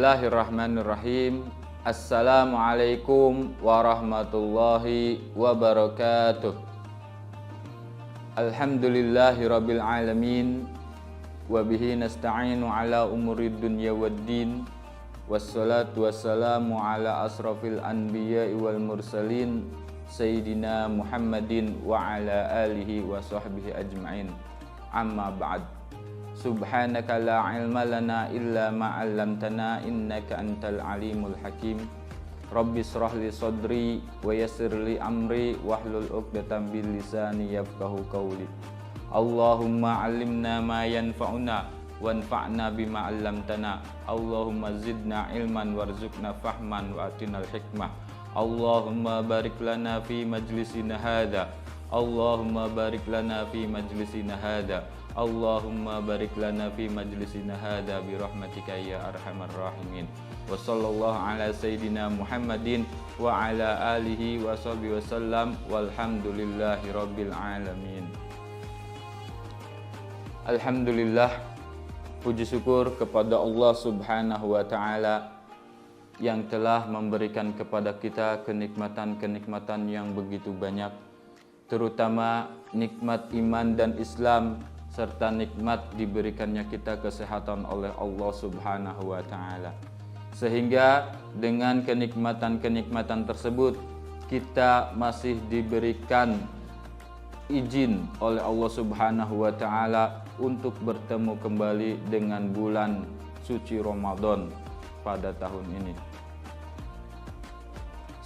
Bismillahirrahmanirrahim. Assalamualaikum warahmatullahi wabarakatuh. Alhamdulillahirabbil alamin wa bihi nasta'inu ala umurid dunya waddin. Wassalatu wassalamu ala asrafil anbiya'i wal mursalin sayyidina Muhammadin wa ala alihi wa sahbihi ajma'in. Amma ba'd. Subhanaka la ilma lana illa ma 'allamtana innaka antal alimul hakim. Rabbi shrah li sadri wa yassir li amri wahlul 'uqdatam bil lisani yafqahu qawli. Allahumma 'allimna ma yanfa'una wanfa'na bima 'allamtana. Allahumma zidna ilman warzuqna fahman wa atinal hikmah. Allahumma barik lana fi majlisina hadza. Allahumma barik lana fi majlisina hadza. Allahumma barik lana fi majlisina hadza bi rahmatika ya arhamar rahimin. Wa sallallahu ala sayyidina Muhammadin wa ala alihi wa sahbihi wasallam walhamdulillahi rabbil alamin. Alhamdulillah, puji syukur kepada Allah Subhanahu wa taala yang telah memberikan kepada kita kenikmatan-kenikmatan yang begitu banyak, terutama nikmat iman dan Islam, serta nikmat diberikannya kita kesehatan oleh Allah Subhanahu wa taala. Sehingga dengan kenikmatan-kenikmatan tersebut kita masih diberikan izin oleh Allah Subhanahu wa taala untuk bertemu kembali dengan bulan suci Ramadan pada tahun ini.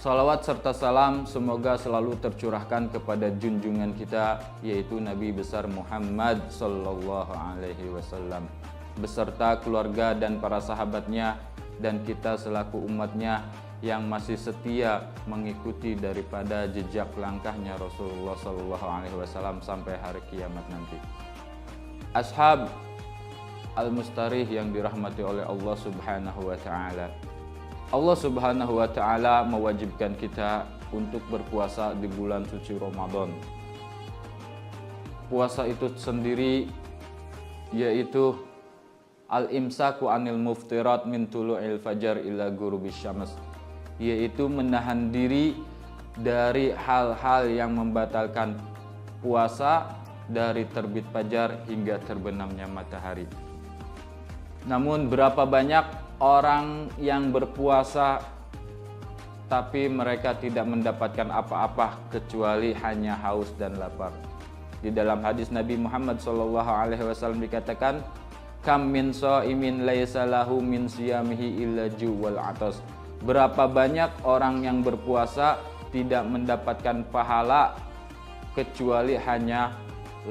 Salawat serta salam semoga selalu tercurahkan kepada junjungan kita, yaitu Nabi besar Muhammad sallallahu alaihi wasallam beserta keluarga dan para sahabatnya, dan kita selaku umatnya yang masih setia mengikuti daripada jejak langkahnya Rasulullah sallallahu alaihi wasallam sampai hari kiamat nanti. Ashab al-mustarih yang dirahmati oleh Allah Subhanahu wa taala. Allah Subhanahu wa taala mewajibkan kita untuk berpuasa di bulan suci Ramadan. Puasa itu sendiri yaitu al-imsaku anil muftirat min tulu'il fajar ila ghurubis syams, yaitu menahan diri dari hal-hal yang membatalkan puasa dari terbit fajar hingga terbenamnya matahari. Namun berapa banyak orang yang berpuasa tapi mereka tidak mendapatkan apa-apa kecuali hanya haus dan lapar. Di dalam hadis Nabi Muhammad SAW dikatakan, kam min shaimin laisa lahu min siyamihi illa ju' wal atas. Berapa banyak orang yang berpuasa tidak mendapatkan pahala kecuali hanya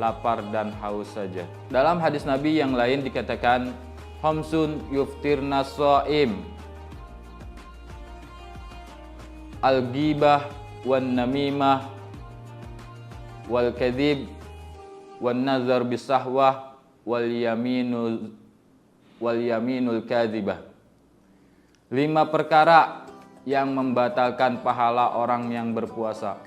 lapar dan haus saja. Dalam hadis Nabi yang lain dikatakan, khamsun yuftirna shaim, al-ghibah wan namimah wal kadhib wan nazar bisahwah wal yaminul kadhibah. 5 perkara yang membatalkan pahala orang yang berpuasa.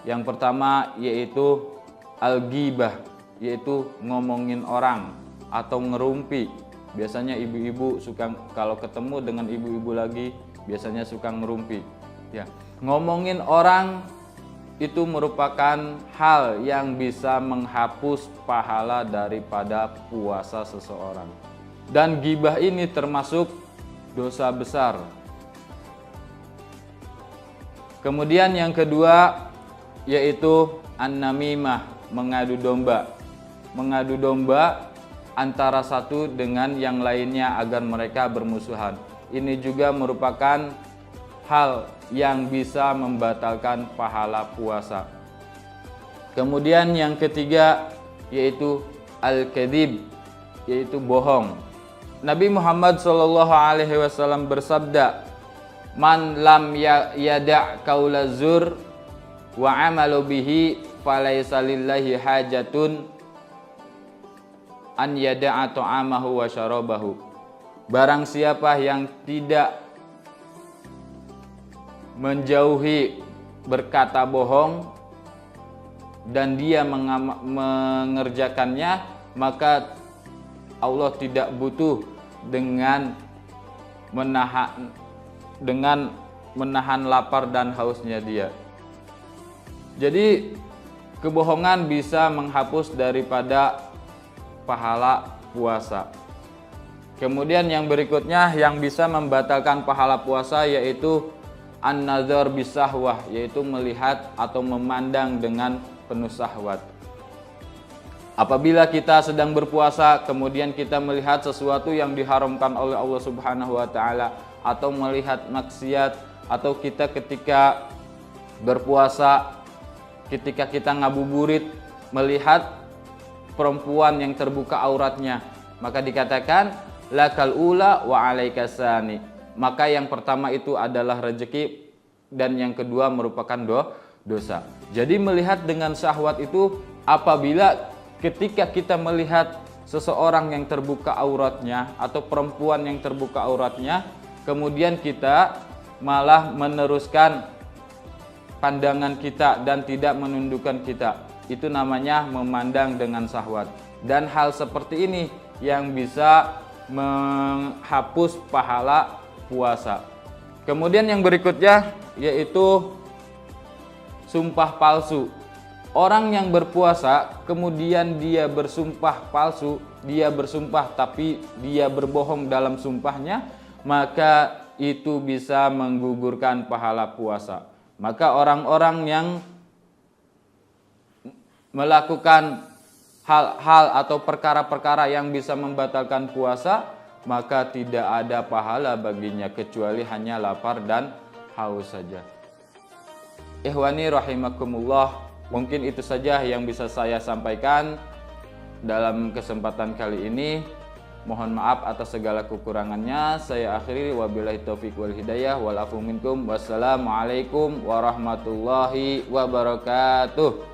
Yang pertama yaitu al-ghibah, yaitu ngomongin orang atau ngerumpi. Biasanya ibu-ibu suka, kalau ketemu dengan ibu-ibu lagi, biasanya suka ngerumpi. Ya, ngomongin orang itu merupakan hal yang bisa menghapus pahala daripada puasa seseorang. Dan ghibah ini termasuk dosa besar. Kemudian yang kedua yaitu an-namimah, mengadu domba. Mengadu domba antara satu dengan yang lainnya agar mereka bermusuhan. Ini juga merupakan hal yang bisa membatalkan pahala puasa. Kemudian yang ketiga yaitu al-kadhib, yaitu bohong. Nabi Muhammad SAW bersabda, man lam yada' qaula zur wa amalu bihi falaisa lillahi hajatun an yada'a ta'amahu wa syarabahu. Barang siapa yang tidak menjauhi berkata bohong dan dia mengerjakannya, maka Allah tidak butuh dengan menahan lapar dan hausnya dia. Jadi kebohongan bisa menghapus daripada pahala puasa. Kemudian yang berikutnya yang bisa membatalkan pahala puasa yaitu an-nazar bisahwah, yaitu melihat atau memandang dengan penuh syahwat. Apabila kita sedang berpuasa kemudian kita melihat sesuatu yang diharamkan oleh Allah Subhanahu wa taala atau melihat maksiat, atau kita ketika berpuasa ketika kita ngabuburit melihat perempuan yang terbuka auratnya, maka dikatakan lakal ula wa alaikasani, maka yang pertama itu adalah rezeki dan yang kedua merupakan dosa. Jadi melihat dengan syahwat itu apabila ketika kita melihat seseorang yang terbuka auratnya atau perempuan yang terbuka auratnya, kemudian kita malah meneruskan pandangan kita dan tidak menundukkan kita, itu namanya memandang dengan syahwat. Dan hal seperti ini yang bisa menghapus pahala puasa. Kemudian yang berikutnya yaitu sumpah palsu. Orang yang berpuasa kemudian dia bersumpah palsu, dia bersumpah tapi dia berbohong dalam sumpahnya, maka itu bisa menggugurkan pahala puasa. Maka orang-orang yang melakukan hal-hal atau perkara-perkara yang bisa membatalkan puasa, maka tidak ada pahala baginya kecuali hanya lapar dan haus saja. Ikhwani rahimakumullah, mungkin itu saja yang bisa saya sampaikan dalam kesempatan kali ini. Mohon maaf atas segala kekurangannya. Saya akhiri, wabillahi taufiq wal hidayah wal afu minkum. Wassalamualaikum warahmatullahi wabarakatuh.